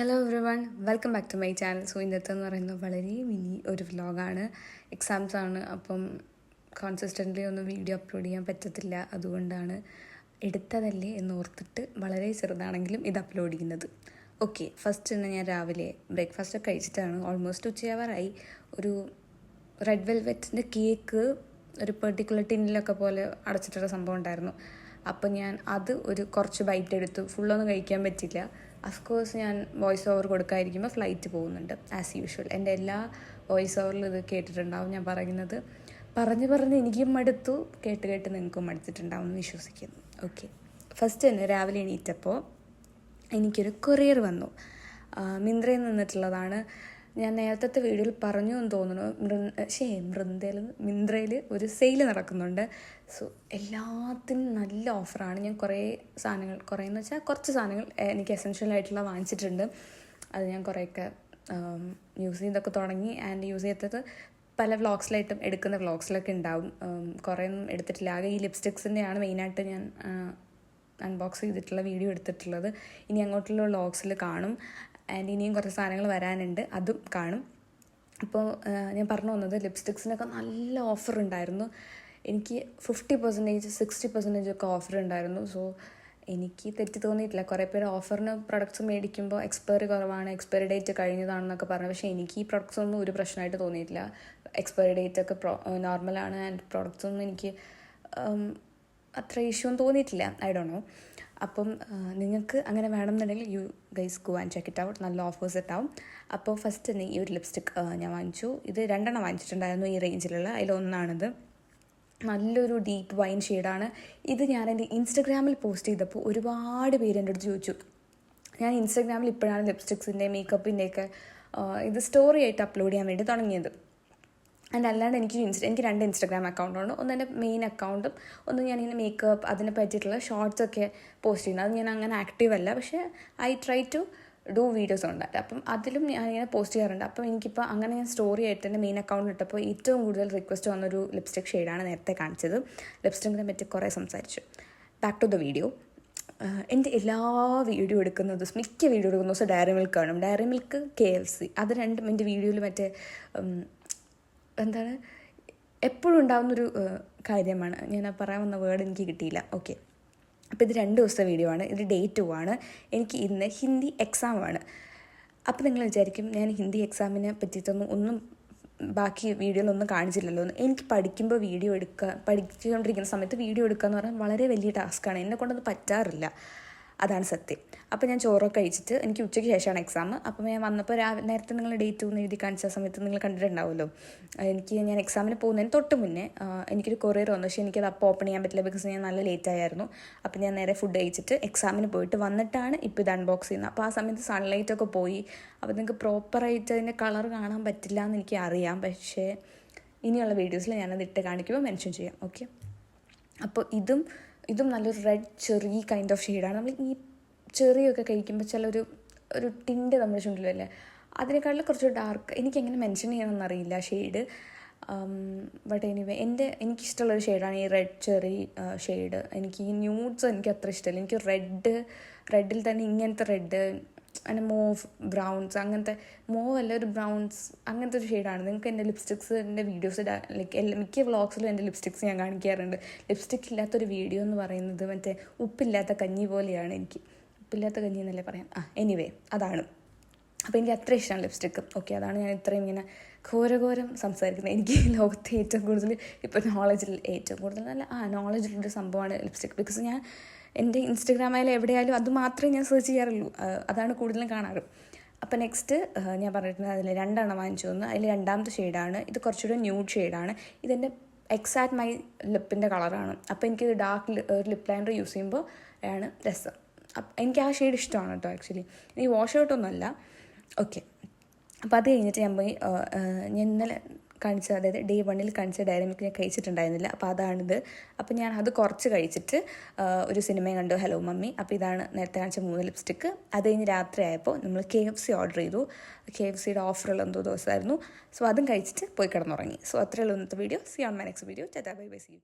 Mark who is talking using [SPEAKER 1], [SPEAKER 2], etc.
[SPEAKER 1] Hello everyone, welcome back to my channel. So ഇന്നത്തെ പറയുന്നത് വളരെ മിനി ഒരു വ്ലോഗാണ്. എക്സാംസ് ആണ്, അപ്പം കോൺസിസ്റ്റൻ്റ്ലി ഒന്നും വീഡിയോ അപ്ലോഡ് ചെയ്യാൻ പറ്റത്തില്ല. അതുകൊണ്ടാണ് എടുത്തതല്ലേ എന്ന് ഓർത്തിട്ട് വളരെ ചെറുതാണെങ്കിലും ഇത് അപ്ലോഡ് ചെയ്യുന്നത്. ഓക്കെ, ഫസ്റ്റ് തന്നെ ഞാൻ രാവിലെ ബ്രേക്ക്ഫാസ്റ്റ് ഒക്കെ കഴിച്ചിട്ടാണ്. ഓൾമോസ്റ്റ് ഉച്ചയാവാറായി. ഒരു റെഡ് വെൽവെറ്റിൻ്റെ കേക്ക് ഒരു പെർട്ടിക്കുലർ ടിന്നിലൊക്കെ പോലെ അടച്ചിട്ടൊരു സംഭവം ഉണ്ടായിരുന്നു. അപ്പോൾ ഞാൻ അത് കുറച്ച് ബൈറ്റ് എടുത്തു. ഫുള്ളൊന്നും കഴിക്കാൻ പറ്റില്ല. അഫ്കോഴ്സ് ഞാൻ വോയിസ് ഓവർ കൊടുക്കാതിരിക്കുമ്പോൾ ഫ്ലൈറ്റ് പോകുന്നുണ്ട് ആസ് യൂഷ്വൽ. എൻ്റെ എല്ലാ വോയിസ് ഓവറിലും ഇത് കേട്ടിട്ടുണ്ടാവും. ഞാൻ പറയുന്നത് പറഞ്ഞ് എനിക്കും മടുത്തു, കേട്ട് നിങ്ങൾക്കും മടുത്തിട്ടുണ്ടാവും എന്ന് വിശ്വസിക്കുന്നു. ഓക്കെ, ഫസ്റ്റ് തന്നെ രാവിലെ എണീറ്റപ്പോൾ എനിക്കൊരു കൊറിയർ വന്നു. മിന്ത്രയിൽ നിന്നിട്ടുള്ളതാണ്. ഞാൻ നേരത്തെ വീഡിയോയിൽ പറഞ്ഞു എന്ന് തോന്നുന്നു. മിന്ത്രയിൽ ഒരു സെയിൽ നടക്കുന്നുണ്ട്. സോ എല്ലാത്തിനും നല്ല ഓഫറാണ്. ഞാൻ കുറച്ച് സാധനങ്ങൾ എനിക്ക് എസെൻഷ്യൽ ആയിട്ടുള്ള വാങ്ങിച്ചിട്ടുണ്ട്. അത് ഞാൻ കുറേയൊക്കെ യൂസ് ചെയ്തൊക്കെ തുടങ്ങി. ആൻഡ് യൂസ് ചെയ്തത് പല വ്ളോഗ്സിലായിട്ടും എടുക്കുന്ന വ്ളോഗ്സിലൊക്കെ ഉണ്ടാവും. കുറേയൊന്നും എടുത്തിട്ടില്ല. ആകെ ഈ ലിപ്സ്റ്റിക്സിൻ്റെയാണ് മെയിനായിട്ട് ഞാൻ അൺബോക്സ് ചെയ്തിട്ടുള്ള വീഡിയോ എടുത്തിട്ടുള്ളത്. ഇനി അങ്ങോട്ടുള്ള വ്ളോഗ്സിൽ കാണും. ആൻഡ് ഇനിയും കുറച്ച് സാധനങ്ങൾ വരാനുണ്ട്, അതും കാണും. അപ്പോൾ ഞാൻ പറഞ്ഞു വന്നത് ലിപ്സ്റ്റിക്സിനൊക്കെ നല്ല ഓഫർ ഉണ്ടായിരുന്നു. എനിക്ക് 50%, 60% ഒക്കെ ഓഫർ ഉണ്ടായിരുന്നു. സോ എനിക്ക് തെറ്റി തോന്നിയിട്ടില്ല. കുറേ പേര് ഓഫറിന് പ്രൊഡക്ട്സ് മേടിക്കുമ്പോൾ എക്സ്പയറി കുറവാണ്, എക്സ്പയറി ഡേറ്റ് കഴിഞ്ഞതാണെന്നൊക്കെ പറഞ്ഞു. പക്ഷേ എനിക്ക് ഈ പ്രൊഡക്ട്സ് ഒന്നും ഒരു പ്രശ്നമായിട്ട് തോന്നിയിട്ടില്ല. എക്സ്പയറി ഡേറ്റ് ഒക്കെ നോർമലാണ്. ആൻഡ് പ്രൊഡക്ട്സ് ഒന്നും എനിക്ക് അത്ര ഇഷ്യൂ ഒന്നും തോന്നിയിട്ടില്ല. I don't know. അപ്പം നിങ്ങൾക്ക് അങ്ങനെ വേണമെന്നുണ്ടെങ്കിൽ you guys go and check it out. നല്ല ഓഫേഴ്സ് ഉണ്ടാവും. അപ്പോൾ ഫസ്റ്റ് തന്നെ ഈ ഒരു ലിപ്സ്റ്റിക് ഞാൻ വാങ്ങിച്ചു. ഇത് 2 വാങ്ങിച്ചിട്ടുണ്ടായിരുന്നു ഈ റേഞ്ചിലുള്ള. അതിലൊന്നാണിത്. നല്ലൊരു ഡീപ്പ് വൈൻ ഷെയ്ഡാണ് ഇത്. ഞാൻ എൻ്റെ ഇൻസ്റ്റഗ്രാമിൽ പോസ്റ്റ് ചെയ്തപ്പോൾ ഒരുപാട് പേര് എൻ്റെ അടുത്ത് ചോദിച്ചു. ഞാൻ ഇൻസ്റ്റഗ്രാമിൽ ഇപ്പോഴാണ് ലിപ്സ്റ്റിക്സിൻ്റെ മേക്കപ്പിൻ്റെയൊക്കെ ഇത് സ്റ്റോറി ആയിട്ട് അപ്ലോഡ് ചെയ്യാൻ വേണ്ടി തുടങ്ങിയത്. ആൻഡ് അല്ലാണ്ട് എനിക്ക് 2 ഇൻസ്റ്റഗ്രാം അക്കൗണ്ടുണ്ട്. ഒന്ന് എൻ്റെ മെയിൻ അക്കൗണ്ടും ഒന്ന് ഞാനിങ്ങനെ മേക്കപ്പ് അതിനെ പറ്റിയിട്ടുള്ള ഷോർട്സൊക്കെ പോസ്റ്റ് ചെയ്യുന്നത്. അത് ഞാൻ അങ്ങനെ ആക്റ്റീവ് അല്ല, പക്ഷേ I try to do videos ഉണ്ടായിട്ട്. അപ്പം അതിലും ഞാനിങ്ങനെ പോസ്റ്റ് ചെയ്യാറുണ്ട്. അപ്പം എനിക്കിപ്പോൾ അങ്ങനെ ഞാൻ സ്റ്റോറി ആയിട്ട് എൻ്റെ മെയിൻ അക്കൗണ്ട് ഇട്ടപ്പോൾ ഏറ്റവും കൂടുതൽ റിക്വസ്റ്റ് വന്നൊരു ലിപ്സ്റ്റിക് ഷെയ്ഡാണ് നേരത്തെ കാണിച്ചത്. ലിപ്സ്റ്റിക്കിനെ പറ്റി കുറേ സംസാരിച്ചു. Back to the video. എൻ്റെ എല്ലാ വീഡിയോ എടുക്കുന്ന ദിവസം, മിക്ക വീഡിയോ എടുക്കുന്ന ദിവസം ഡയറി മിൽക്ക് കാണും. ഡയറി മിൽക്ക്, KFC, അത് രണ്ടും എൻ്റെ വീഡിയോയിൽ എപ്പോഴും ഉണ്ടാകുന്നൊരു കാര്യമാണ്. ഞാൻ പറയാൻ വന്ന വേർഡ് എനിക്ക് കിട്ടിയില്ല. ഓക്കെ, അപ്പോൾ ഇത് 2 ദിവസത്തെ വീഡിയോ ആണ്. ഇത് Day 2 ആണ്. എനിക്ക് ഇന്ന് ഹിന്ദി എക്സാമാണ്. അപ്പോൾ നിങ്ങൾ വിചാരിക്കും ഞാൻ ഹിന്ദി എക്സാമിനെ പറ്റിയിട്ടൊന്നും ബാക്കി വീഡിയോയിലൊന്നും കാണിച്ചില്ലല്ലോ എന്ന്. എനിക്ക് പഠിച്ചുകൊണ്ടിരിക്കുന്ന സമയത്ത് വീഡിയോ എടുക്കുക എന്ന് പറഞ്ഞാൽ വളരെ വലിയ ടാസ്ക്കാണ്. എന്നെ കൊണ്ടൊന്നും പറ്റാറില്ല. അതാണ് സത്യം. അപ്പോൾ ഞാൻ ചോറൊക്കെ കഴിച്ചിട്ട്, എനിക്ക് ഉച്ചയ്ക്ക് ശേഷമാണ് എക്സാം. അപ്പോൾ ഞാൻ വന്നപ്പോൾ നേരത്തെ നിങ്ങൾ Day 2 എന്ന് എഴുതി കാണിച്ച സമയത്ത് നിങ്ങൾ കണ്ടിട്ടുണ്ടാവുമല്ലോ. ഞാൻ എക്സാമിന് പോകുന്നതിന് തൊട്ട് മുന്നേ എനിക്കൊരു കൊറിയർ വന്നു. പക്ഷേ എനിക്കത് അപ്പോൾ ഓപ്പൺ ചെയ്യാൻ പറ്റില്ല, ബിക്കോസ് ഞാൻ നല്ല ലേറ്റ് ആയിരുന്നു. അപ്പോൾ ഞാൻ നേരെ ഫുഡ് കഴിച്ചിട്ട് എക്സാമിന് പോയിട്ട് വന്നിട്ടാണ് ഇപ്പോൾ ഇത് അൺബോക്സ് ചെയ്യുന്നത്. അപ്പോൾ ആ സമയത്ത് സൺലൈറ്റൊക്കെ പോയി. അപ്പോൾ നിങ്ങൾക്ക് പ്രോപ്പറായിട്ട് അതിൻ്റെ കളർ കാണാൻ പറ്റില്ല എന്ന് എനിക്ക് അറിയാം. പക്ഷേ ഇനിയുള്ള വീഡിയോസിൽ ഞാനത് ഇട്ട് കാണിക്കുമ്പോൾ മെൻഷൻ ചെയ്യാം. ഓക്കെ, അപ്പോൾ ഇതും നല്ലൊരു റെഡ് ചെറി കൈൻഡ് ഓഫ് ഷെയ്ഡാണ്. നമ്മൾ ഈ ചെറിയൊക്കെ കഴിക്കുമ്പോൾ ഒരു ടിൻ്റ് നമ്മുടെ ചുണ്ടിലല്ലേ, അതിനേക്കാളും കുറച്ച് ഡാർക്ക്. എനിക്കെങ്ങനെ മെൻഷൻ ചെയ്യണമെന്നറിയില്ല ഷെയ്ഡ്. ബട്ട് എനിവേ എനിക്കിഷ്ടമുള്ളൊരു ഷെയ്ഡാണ് ഈ റെഡ് ചെറി ഷെയ്ഡ്. എനിക്ക് ഈ ന്യൂഡ്സ് എനിക്ക് അത്ര ഇഷ്ടമല്ല. എനിക്ക് റെഡിൽ തന്നെ ഇങ്ങനത്തെ റെഡ്, അങ്ങനെ മോവ് ബ്രൗൺസ്, അങ്ങനത്തെ മോവല്ല, ഒരു ബ്രൗൺസ്, അങ്ങനത്തെ ഒരു ഷെയ്ഡാണ്. നിങ്ങൾക്ക് എൻ്റെ ലിപ്സ്റ്റിക്സിൻ്റെ വീഡിയോസ് മിക്ക വ്ളോഗ്സിലും എൻ്റെ ലിപ്സ്റ്റിക്സ് ഞാൻ കാണിക്കാറുണ്ട്. ലിപ്സ്റ്റിക് ഇല്ലാത്തൊരു വീഡിയോ എന്ന് പറയുന്നത് ഉപ്പില്ലാത്ത കഞ്ഞി പോലെയാണ്. എനിക്ക് ഉപ്പില്ലാത്ത കഞ്ഞി എന്നല്ലേ പറയാം. എനിവേ അതാണ്. അപ്പോൾ എനിക്ക് അത്ര ഇഷ്ടമാണ് ലിപ്സ്റ്റിക്ക്. ഓക്കെ, അതാണ് ഞാൻ ഇത്രയും ഇങ്ങനെ ഘോരം സംസാരിക്കുന്നത്. എനിക്ക് ലോകത്തെ ഏറ്റവും കൂടുതൽ ഇപ്പോൾ നോളജിലുള്ളൊരു സംഭവമാണ് ലിപ്സ്റ്റിക്. ബിക്കോസ് ഞാൻ എൻ്റെ ഇൻസ്റ്റഗ്രാം ആയാലും എവിടെയായാലും അത് മാത്രമേ ഞാൻ സെർച്ച് ചെയ്യാറുള്ളൂ. അതാണ് കൂടുതലും കാണാറ്. അപ്പോൾ നെക്സ്റ്റ് ഞാൻ പറഞ്ഞിട്ടുണ്ട് അതിൽ 2 വാങ്ങിച്ചു വന്നു. അതിൽ 2ാമത്തെ ഷെയ്ഡാണ് ഇത്. കുറച്ചുകൂടെ ന്യൂഡ് ഷെയ്ഡാണ്. ഇതെൻ്റെ എക്സാക്ട് മൈ ലിപ്പിൻ്റെ കളറാണ്. അപ്പോൾ എനിക്ക് ഡാർക്ക് ഒരു ലിപ്പ് ലൈനർ യൂസ് ചെയ്യുമ്പോൾ ആണ് രസം. എനിക്ക് ആ ഷെയ്ഡ് ഇഷ്ടമാണ് കേട്ടോ. ആക്ച്വലി ഈ വാഷ് ഔട്ടൊന്നുമല്ല. ഓക്കെ, അപ്പോൾ അത് കഴിഞ്ഞിട്ട് ഞാൻ ഇന്നലെ കാണിച്ച, അതായത് Day 1 കാണിച്ച ഡയറി മിൽക്ക് ഞാൻ കഴിച്ചിട്ടുണ്ടായിരുന്നില്ല. അപ്പോൾ അതാണിത്. അപ്പോൾ ഞാൻ അത് കുറച്ച് കഴിച്ചിട്ട് ഒരു സിനിമയും കണ്ടു, ഹലോ മമ്മി. അപ്പോൾ ഇതാണ് നേരത്തെ കാണിച്ച 3 ലിപ്സ്റ്റിക്ക്. അത് കഴിഞ്ഞ് രാത്രി ആയപ്പോൾ നമ്മൾ KFC ഓർഡർ ചെയ്തു. KFCയുടെ ഓഫറുള്ള എന്തോ ദിവസമായിരുന്നു. സോ അതും കഴിച്ചിട്ട് പോയി കിടന്നുറങ്ങി. സോ അത്രയുള്ള ഇന്നത്തെ video. See on my next video. Tata bye bye, see U.